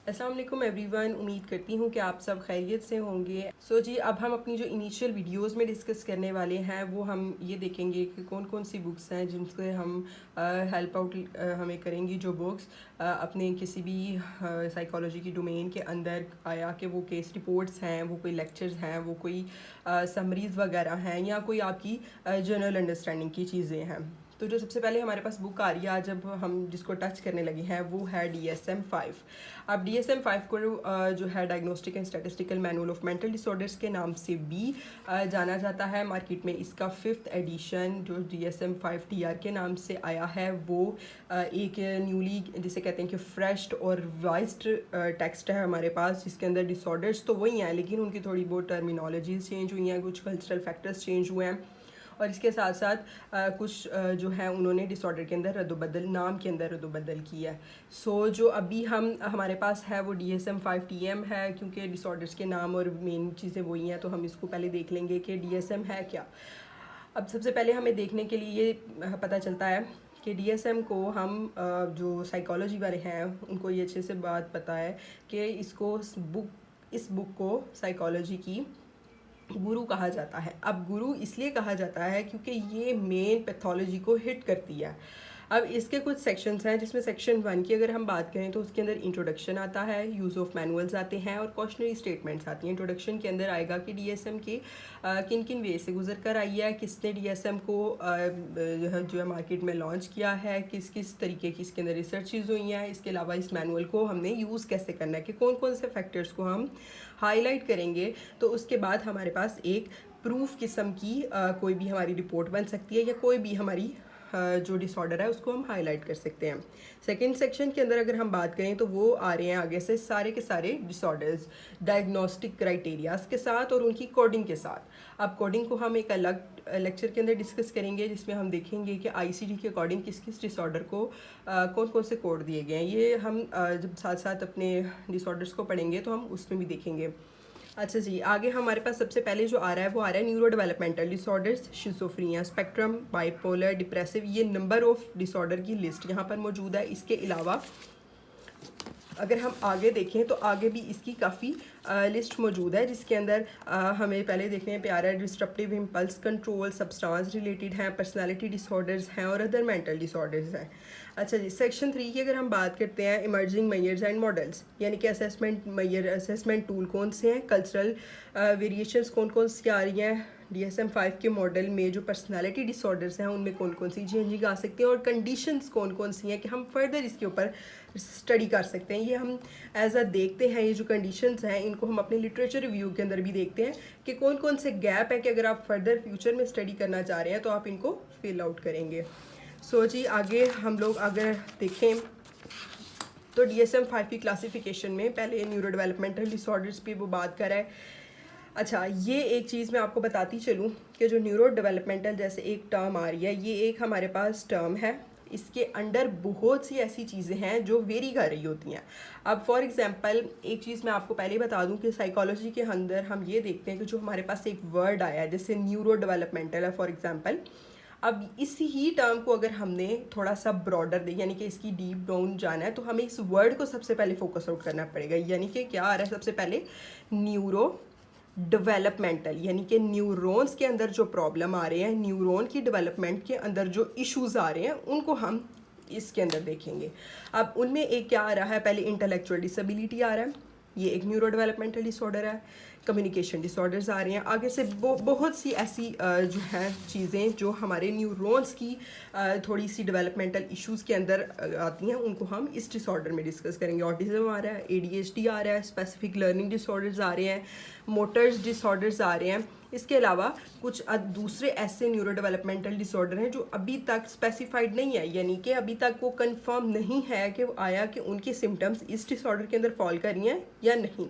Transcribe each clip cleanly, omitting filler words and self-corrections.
अस्सलाम वालेकुम एवरीवन। उम्मीद करती हूँ कि आप सब खैरियत से होंगे। जी अब हम अपनी जो इनिशियल वीडियोस में डिस्कस करने वाले हैं वो हम ये देखेंगे कि कौन कौन सी बुक्स हैं जिनसे हम हेल्प आउट हमें करेंगी। जो बुक्स अपने किसी भी साइकोलॉजी की डोमेन के अंदर आया कि वो केस रिपोर्ट्स हैं, वो कोई लेक्चर्स हैं, वो कोई समरीज़ वगैरह हैं या कोई आपकी जनरल अंडरस्टैंडिंग की चीज़ें हैं। तो जो सबसे पहले हमारे पास बुक आ रही है आज जब हम जिसको टच करने लगे हैं वो है DSM-5। अब DSM-5 को जो है diagnostic and statistical manual of mental disorders के नाम से भी जाना जाता है। मार्केट में इसका 5th एडिशन जो DSM-5 TR के नाम से आया है वो एक न्यूली जिसे कहते हैं कि फ्रेश्ड और रिवाइज्ड टेक्स्ट है हमारे पास, जिसके अंदर डिसऑर्डर्स तो वही हैं लेकिन उनकी थोड़ी बहुत टर्मिनोलॉजीज चेंज हुई हैं, कुछ कल्चरल फैक्टर्स चेंज हुए हैं और इसके साथ साथ कुछ जो है उन्होंने डिसऑर्डर के अंदर रद्दबदल, नाम के अंदर रद्दबदल किया है। जो अभी हमारे पास है वो DSM-5 TM है, क्योंकि डिसऑर्डर्स के नाम और मेन चीज़ें वही हैं तो हम इसको पहले देख लेंगे कि DSM है क्या। अब सबसे पहले हमें देखने के लिए ये पता चलता है कि DSM को हम जो साइकोलॉजी वाले हैं उनको ये अच्छे से बात पता है कि इस बुक को साइकोलॉजी की गुरु कहा जाता है। अब गुरु इसलिए कहा जाता है क्योंकि ये मेन पैथोलॉजी को हिट करती है। अब इसके कुछ सेक्शंस हैं जिसमें सेक्शन 1 की अगर हम बात करें तो उसके अंदर इंट्रोडक्शन आता है, यूज़ ऑफ मैनुअल्स आते हैं और कॉशनरी स्टेटमेंट्स आती हैं। इंट्रोडक्शन के अंदर आएगा कि DSM की किन किन वे से गुजर कर आई है, किसने DSM को जो है मार्केट में लॉन्च किया है, किस किस तरीके की इसके अंदर रिसर्चेज हुई हैं। इसके अलावा इस मैनुअल को हमने यूज़ कैसे करना है, कि कौन कौन से फैक्टर्स को हम हाईलाइट करेंगे। तो उसके बाद हमारे पास एक प्रूफ किस्म की कोई भी हमारी रिपोर्ट बन सकती है या कोई भी हमारी जो डिसऑर्डर है उसको हम हाईलाइट कर सकते हैं। सेकंड सेक्शन के अंदर अगर हम बात करें तो वो आ रहे हैं आगे से सारे के सारे डिसऑर्डर्स डायग्नोस्टिक क्राइटेरियाज के साथ और उनकी कोडिंग के साथ। अब कोडिंग को हम एक अलग लेक्चर के अंदर डिस्कस करेंगे जिसमें हम देखेंगे कि ICD के अकॉर्डिंग किस किस डिसऑर्डर को कौन कौन से कोड दिए गए हैं। ये हम जब साथ साथ अपने डिसऑर्डर्स को पढ़ेंगे तो हम उसमें भी देखेंगे। अच्छा जी, आगे हमारे पास सबसे पहले जो आ रहा है वो आ रहा है neuro developmental disorders, schizophrenia spectrum, bipolar, depressive. ये नंबर ऑफ डिसऑर्डर की लिस्ट यहाँ पर मौजूद है। इसके अलावा अगर हम आगे देखें तो आगे भी इसकी काफ़ी लिस्ट मौजूद है जिसके अंदर हमें पहले देखने में प्यारा disruptive impulse control, substance related हैं, पर्सनालिटी डिसऑर्डर्स हैं और अदर मेंटल डिसऑर्डर्स हैं। अच्छा जी, सेक्शन 3 की अगर हम बात करते हैं इमर्जिंग मेजर्स एंड मॉडल्स, यानी कि असेसमेंट टूल कौन से हैं, कल्चरल वेरिएशंस कौन कौन सी आ रही हैं, DSM-5 के मॉडल में जो पर्सनालिटी डिसऑर्डर्स हैं उनमें कौन कौन सी चेंजिंग आ सकती हैं और कंडीशंस कौन कौन सी हैं कि हम फर्दर इसके ऊपर स्टडी कर सकते हैं। ये हम एज अ देखते हैं, ये जो कंडीशंस हैं इनको हम अपने लिटरेचर रिव्यू के अंदर भी देखते हैं कि कौन कौन से गैप है कि अगर आप फर्दर फ्यूचर में स्टडी करना चाह रहे हैं तो आप इनको फिल आउट करेंगे। जी आगे हम लोग अगर देखें तो DSM-5 की क्लासिफिकेशन में पहले न्यूरो डेवलपमेंटल डिसऑर्डर्स पे वो बात कर रहा है। अच्छा, ये एक चीज़ मैं आपको बताती चलूँ कि जो न्यूरो डेवलपमेंटल जैसे एक टर्म आ रही है, ये एक हमारे पास टर्म है, इसके अंडर बहुत सी ऐसी चीज़ें हैं जो वेरी कर रही होती हैं। अब फॉर एग्जांपल एक चीज़ मैं आपको पहले बता दूं कि साइकोलॉजी के अंदर हम ये देखते हैं कि जो हमारे पास एक वर्ड आया है जैसे न्यूरो डेवलपमेंटल है फॉर एग्जांपल, अब इसी ही टर्म को अगर हमने थोड़ा सा ब्रॉडर दे यानी कि इसकी डीप डाउन जाना है तो हमें इस वर्ड को सबसे पहले फोकस आउट करना पड़ेगा। यानी कि क्या आ रहा है सबसे पहले न्यूरो डेवलपमेंटल, यानी कि न्यूरॉन्स के अंदर जो प्रॉब्लम आ रहे हैं, न्यूरॉन की डेवलपमेंट के अंदर जो इश्यूज आ रहे हैं उनको हम इसके अंदर देखेंगे। अब उनमें एक क्या आ रहा है, पहले इंटेलेक्चुअल डिसेबिलिटी आ रहा है, ये एक न्यूरो डेवलपमेंटल डिसऑर्डर है। कम्युनिकेशन डिसऑर्डर्स आ रहे हैं, आगे से बहुत सी ऐसी जो हैं चीज़ें जो हमारे न्यूरॉन्स की थोड़ी सी डेवलपमेंटल इश्यूज़ के अंदर आती हैं, उनको हम इस डिसऑर्डर में डिस्कस करेंगे। ऑटिज़म आ रहा है, ADHD आ रहा है, स्पेसिफिक लर्निंग डिसऑर्डर्स आ रहे हैं, मोटर्स डिसऑर्डर्स आ रहे हैं। इसके अलावा कुछ दूसरे ऐसे न्यूरो डेवलपमेंटल डिसऑर्डर हैं जो अभी तक स्पेसिफाइड नहीं है, यानी कि अभी तक वो कंफर्म नहीं है कि आया कि उनके सिम्टम्स इस डिसऑर्डर के अंदर फॉल कर रही हैं या नहीं।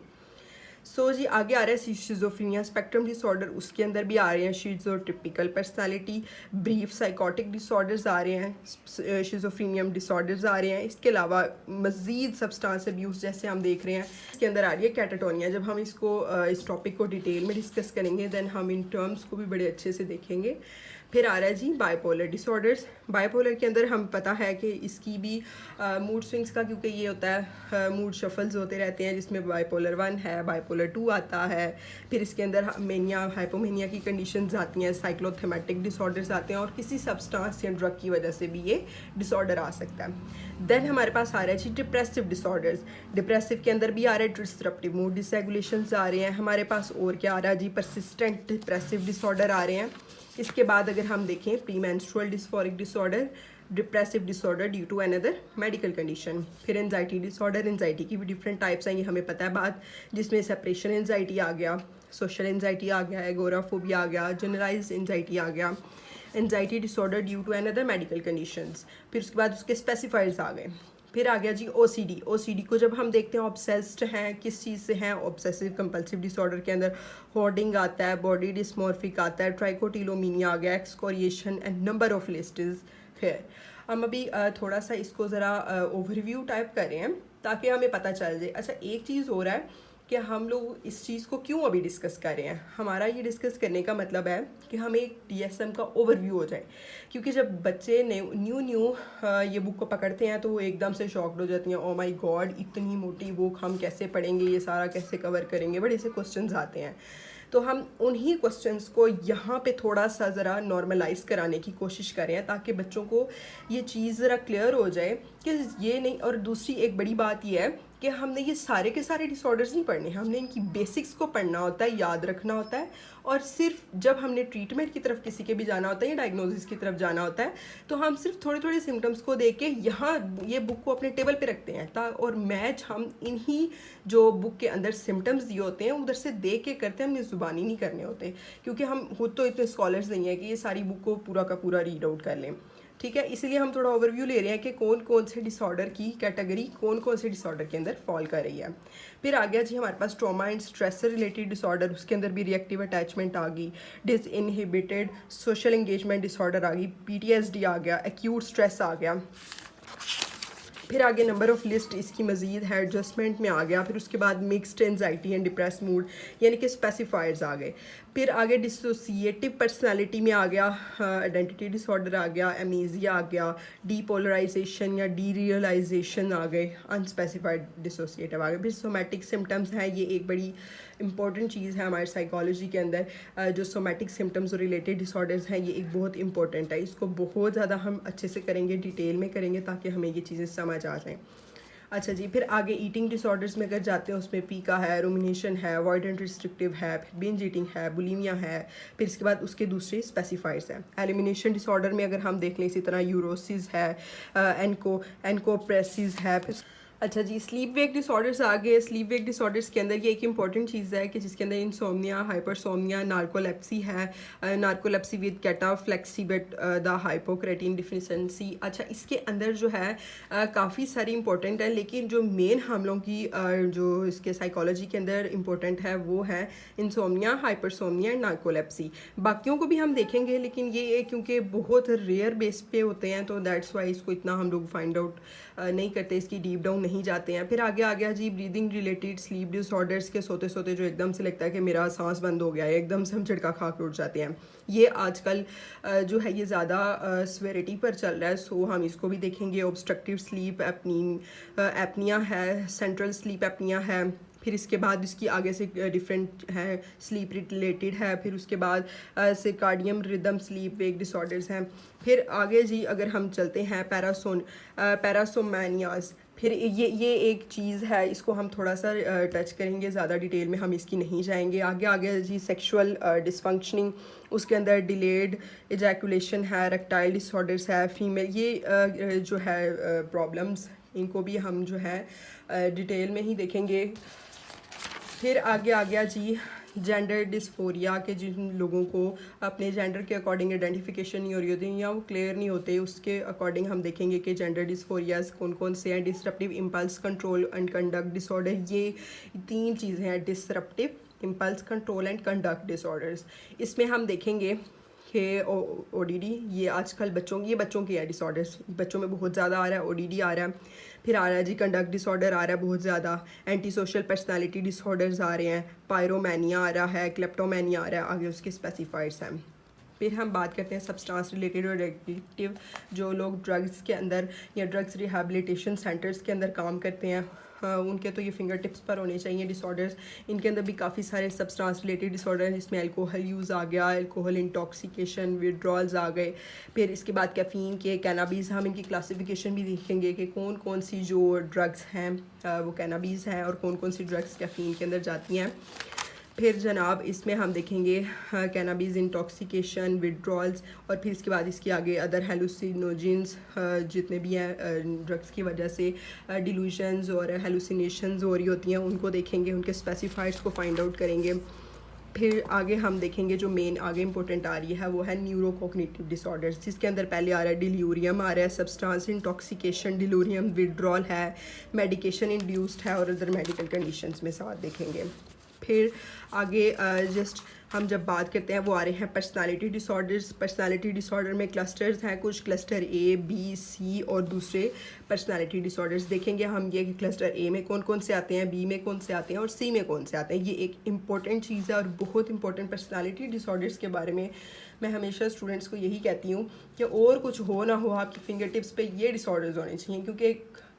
जी आगे आ रहा है शिज़ोफ्रेनिया स्पेक्ट्रम डिसऑर्डर, उसके अंदर भी आ रहे हैं शिज़ोटिपिकल पर्सनालिटी, ब्रीफ साइकोटिक डिसऑर्डर्स आ रहे हैं, शिज़ोफ्रेनियम डिसऑर्डर्स आ रहे हैं। इसके अलावा मज़ीद सब्सटेंस अब्यूज़ जैसे हम देख रहे हैं, इसके अंदर आ रही है कैटाटोनिया। जब हम इस टॉपिक को डिटेल में डिस्कस करेंगे दैन हम इन टर्म्स को भी बड़े अच्छे से देखेंगे। फिर आ रहा है जी बाइपोलर डिसऑर्डर्स। बाइपोलर के अंदर हम पता है कि इसकी भी मूड स्विंग्स का, क्योंकि ये होता है मूड शफल्स होते रहते हैं, जिसमें बाइपोलर 1 है, बाइपोलर 2 आता है। फिर इसके अंदर मेनिया हाइपोमेनिया की कंडीशंस आती हैं, साइक्लोथेमेटिक डिसऑर्डर्स आते हैं, और किसी सब्सटेंस या ड्रग की वजह से भी ये डिसऑर्डर आ सकता है। देन हमारे पास आ रहा है जी डिप्रेसिव डिसऑर्डर्स। डिप्रेसिव के अंदर भी आ रहा है डिस्ट्रप्टिव मूड डिसरेगुलेशंस आ रहे हैं हमारे पास। और क्या आ रहा है जी परसिस्टेंट डिप्रेसिव डिसऑर्डर आ रहे हैं। इसके बाद अगर हम देखें premenstrual dysphoric disorder, depressive disorder due to another medical condition. फिर एंजाइटी डिसऑर्डर, एंजाइटी की भी डिफरेंट टाइप्स हैं, ये हमें पता है बात, जिसमें सेपरेशन एंजाइटी आ गया, सोशल एंजाइटी आ गया, एगोराफोबिया आ गया, जनरलाइज्ड एंजाइटी आ गया, anxiety disorder due to another medical conditions. फिर उसके बाद उसके स्पेसिफायर्स आ गए। फिर आ गया जी ओसीडी। ओसीडी को जब हम देखते हैं ऑब्सेस्ड हैं किस चीज़ से हैं, ऑब्सेसिव कंपल्सिव डिसऑर्डर के अंदर होर्डिंग आता है, बॉडी डिस्मॉर्फिक आता है, ट्राइकोटिलोमीनिया आ गया, एक्सकोरिएशन एंड नंबर ऑफ लिस्टेज। फिर हम अभी थोड़ा सा इसको ज़रा ओवरव्यू टाइप कर रहे हैं ताकि हमें पता चल जाए। अच्छा, एक चीज़ हो रहा है कि हम लोग इस चीज़ को क्यों अभी डिस्कस कर रहे हैं। हमारा ये डिस्कस करने का मतलब है कि हमें एक डीएसएम का ओवरव्यू हो जाए, क्योंकि जब बच्चे न्यू ये बुक को पकड़ते हैं तो वो एकदम से शॉक्ड हो जाती हैं। ओ माय गॉड, इतनी मोटी बुक हम कैसे पढ़ेंगे, ये सारा कैसे कवर करेंगे, बड़े से क्वेश्चंस आते हैं। तो हम उन्हीं क्वेश्चंस को यहाँ पे थोड़ा सा ज़रा नॉर्मलाइज कराने की कोशिश करें ताकि बच्चों को ये चीज़ ज़रा क्लियर हो जाए कि ये नहीं। और दूसरी एक बड़ी बात ये है कि हमने ये सारे के सारे डिसऑर्डर्स नहीं पढ़ने, हमने इनकी बेसिक्स को पढ़ना होता है, याद रखना होता है। और सिर्फ जब हमने ट्रीटमेंट की तरफ किसी के भी जाना होता है या डायग्नोसिस की तरफ जाना होता है तो हम सिर्फ थोड़े थोड़े सिम्टम्स को देख के यहाँ ये बुक को अपने टेबल पे रखते हैं और मैच हम इन्हीं जो बुक के अंदर सिम्टम्स दिए होते हैं उधर से देख के करते हैं, हमने ज़ुबानी नहीं करने होते, क्योंकि हम खुद तो इतने स्कॉलर्स नहीं है कि ये सारी बुक को पूरा का पूरा रीड आउट कर लें। ठीक है, इसलिए हम थोड़ा ओवरव्यू ले रहे हैं कि कौन कौन से डिसऑर्डर की कैटेगरी कौन कौन से डिसऑर्डर के अंदर फॉल कर रही है। फिर आ गया जी हमारे पास ट्रॉमा एंड स्ट्रेस से रिलेटेड डिसऑर्डर, उसके अंदर भी रिएक्टिव अटैचमेंट आ गई, डिसइनहिबिटेड सोशल एंगेजमेंट डिसऑर्डर आ गई, पीटीएसडी आ गया, एक्यूट स्ट्रेस आ गया। फिर आगे नंबर ऑफ़ लिस्ट इसकी मज़ीद है, एडजस्टमेंट में आ गया। फिर उसके बाद mixed anxiety and depress mood यानी कि स्पेसिफायर्स आ गए। फिर आगे डिसोसिएटिव पर्सनालिटी में आ गया, आइडेंटिटी डिसऑर्डर आ गया, एमनेसिया आ गया, डीपोलराइजेशन या डीरियलाइजेशन आ गए, अनस्पेसिफाइड डिसोसिएटिव आ गए। फिर सोमैटिक सिम्टम्स हैं, ये एक बड़ी इंपॉर्टेंट चीज़ है हमारे साइकोलॉजी के अंदर। जो सोमैटिक सिम्टम्स और रिलेटेड डिसऑर्डर्स हैं ये एक बहुत इंपॉर्टेंट है, इसको बहुत ज़्यादा हम अच्छे से करेंगे, डिटेल में करेंगे ताकि हमें ये चीज़ें समझ आ जाएँ। अच्छा जी, फिर आगे ईटिंग डिसऑर्डर्स में अगर जाते हैं उसमें पीका है, रुमिनेशन है, अवॉइडेंट रिस्ट्रिक्टिव है, फिर बिंज ईटिंग है, बुलिमिया है। फिर इसके बाद उसके दूसरे स्पेसिफायर्स हैं। एलिमिनेशन डिसऑर्डर में अगर हम देख लें इसी तरह यूरोसिस है, एनकोप्रेसिस है। फिर अच्छा जी, स्लीप वेक डिसऑर्डर्स आ गए। स्लीप वेक डिसऑर्डर्स के अंदर ये एक इंपॉर्टेंट चीज़ है कि जिसके अंदर इंसोम्निया, हाइपरसोम्निया, नार्कोलेप्सी है, narcolepsy with cataplexy but the hypocretin deficiency. अच्छा, इसके अंदर जो है काफ़ी सारी इंपॉर्टेंट है, लेकिन जो मेन हम लोगों की जो इसके साइकोलॉजी के अंदर इंपॉर्टेंट है वो है इंसोम्निया, हाइपरसोम्निया एंड नार्कोलेप्सी। बाकियों को भी हम देखेंगे, लेकिन ये क्योंकि बहुत रेयर बेस पे होते हैं तो दैट्स वाई इसको इतना हम लोग फाइंड आउट नहीं करते, इसकी डीप डाउन नहीं जाते हैं। फिर आगे आ गया जी ब्रीदिंग रिलेटेड स्लीप डिसऑर्डर्स के सोते सोते जो एकदम से लगता है कि मेरा सांस बंद हो गया है, एकदम से हम झटका खा के उठ जाते हैं। ये आजकल जो है ये ज़्यादा स्वेरिटी पर चल रहा है, सो हम इसको भी देखेंगे। ऑब्स्ट्रक्टिव स्लीप एपनिया है, सेंट्रल स्लीप एपनिया है। फिर इसके बाद इसकी आगे से डिफरेंट है, स्लीप रिलेटेड है। फिर उसके बाद circadian rhythm sleep wake disorders हैं। फिर आगे जी अगर हम चलते हैं पैरासोमैनियाज, फिर ये एक चीज़ है, इसको हम थोड़ा सा टच करेंगे, ज़्यादा डिटेल में हम इसकी नहीं जाएंगे। आगे जी सेक्सुअल डिसफंक्शनिंग, उसके अंदर डिलेड एजैकुलेशन है, रेक्टाइल डिसऑर्डर्स है, फीमेल ये जो है प्रॉब्लम्स, इनको भी हम जो है डिटेल में ही देखेंगे। फिर आगे आ गया जी जेंडर डिस्फोरिया के जिन लोगों को अपने जेंडर के अकॉर्डिंग आइडेंटिफिकेशन नहीं हो रही होती या वो क्लियर नहीं होते, उसके अकॉर्डिंग हम देखेंगे कि जेंडर डिस्फोरियाज कौन कौन से हैं। Disruptive impulse control and conduct disorder, ये 3 चीज़ें हैं, disruptive impulse control and conduct disorders. इसमें हम देखेंगे कि ओडीडी, ये आजकल बच्चों की है डिसऑर्डर्स, बच्चों में बहुत ज़्यादा आ रहा है, ओडीडी आ रहा है। फिर आ रहा है जी कंडक्ट डिसऑर्डर आ रहा है बहुत ज़्यादा, एंटी सोशल पर्सनालिटी डिसऑर्डर्स आ रहे हैं, पायरोमैनिया आ रहा है, क्लेप्टोमैनिया आ रहा है। आगे उसके स्पेसिफायर्स हैं। फिर हम बात करते हैं सब्सटेंस रिलेटेड और एडिक्टिव। जो लोग ड्रग्स के अंदर या ड्रग्स रिहैबिलिटेशन सेंटर्स के अंदर काम करते हैं, उनके तो ये फिंगर टिप्स पर होने चाहिए डिसऑर्डर्स। इनके अंदर भी काफ़ी सारे सब्सटेंस रिलेटेड डिसऑर्डर हैं, जिसमें अल्कोहल यूज़ आ गया, अल्कोहल इंटॉक्सिकेशन, विड्रॉल्स आ गए। फिर इसके बाद कैफ़ीन के, कैनाबीज़, हम इनकी क्लासिफिकेशन भी देखेंगे कि कौन कौन सी जो ड्रग्स हैं वो कैनाबीज़ हैं और कौन कौन सी ड्रग्स कैफ़ीन के अंदर जाती हैं। फिर जनाब इसमें हम देखेंगे कैनाबीज़ इंटॉक्सिकेशन, विड्रॉल्स, और फिर इसके बाद इसके आगे अदर हेलुसिनोजेंस जितने भी हैं ड्रग्स की वजह से डिलूजन्स और हेलुसिनेशंस हो रही होती हैं, उनको देखेंगे, उनके स्पेसिफाइड्स को फाइंड आउट करेंगे। फिर आगे हम देखेंगे जो मेन आगे इंपॉर्टेंट आ रही है वो है न्यूरोकॉग्निटिव डिसऑर्डर्स, जिसके अंदर पहले आ रहा है डिल्यूरियम आ रहा है, सब्सटेंस इंटॉक्सिकेशन, डिल्यूरियम, विड्रॉल है, मेडिकेशन इंड्यूस्ड है और अदर मेडिकल कंडीशंस में साथ देखेंगे। फिर आगे जस्ट हम जब बात करते हैं वो आ रहे हैं पर्सनालिटी डिसऑर्डर्स। पर्सनालिटी डिसऑर्डर में क्लस्टर्स हैं, कुछ क्लस्टर ए, बी, सी और दूसरे पर्सनालिटी डिसऑर्डर्स देखेंगे हम, ये कि क्लस्टर ए में कौन कौन से आते हैं, बी में कौन से आते हैं और सी में कौन से आते हैं। ये एक इम्पॉर्टेंट चीज़ है और बहुत इंपॉर्टेंट। पर्सनालिटी डिसऑर्डर्स के बारे में मैं हमेशा स्टूडेंट्स को यही कहती हूँ कि और कुछ हो ना हो आपकी फिंगर टिप्स पे ये डिसऑर्डर्स होने चाहिए, क्योंकि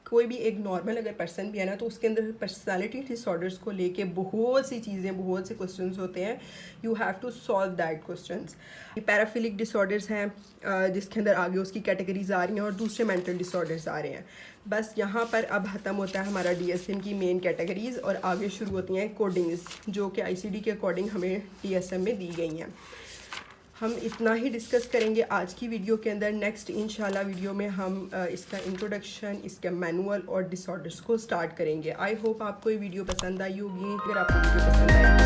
कोई भी एक नॉर्मल अगर पर्सन भी है ना तो उसके अंदर पर्सनालिटी डिसऑर्डर्स को लेके बहुत सी चीज़ें, बहुत से क्वेश्चंस होते हैं। You have to solve that questions. Paraphilic disorders हैं जिसके अंदर आगे उसकी कैटेगरीज आ रही हैं और दूसरे मेंटल डिसऑर्डर्स आ रहे हैं। बस यहाँ पर अब ख़त्म होता है हमारा DSM की मेन कैटेगरीज और आगे शुरू होती हैं कोडिंग्स, जो कि ICD के अकॉर्डिंग हमें DSM में दी गई हैं। हम इतना ही डिस्कस करेंगे आज की वीडियो के अंदर। नेक्स्ट इंशाल्लाह वीडियो में हम इसका इंट्रोडक्शन, इसका मैनुअल और डिसऑर्डर्स को स्टार्ट करेंगे। आई होप आपको ये वीडियो पसंद आई होगी। अगर आपको वीडियो पसंद आई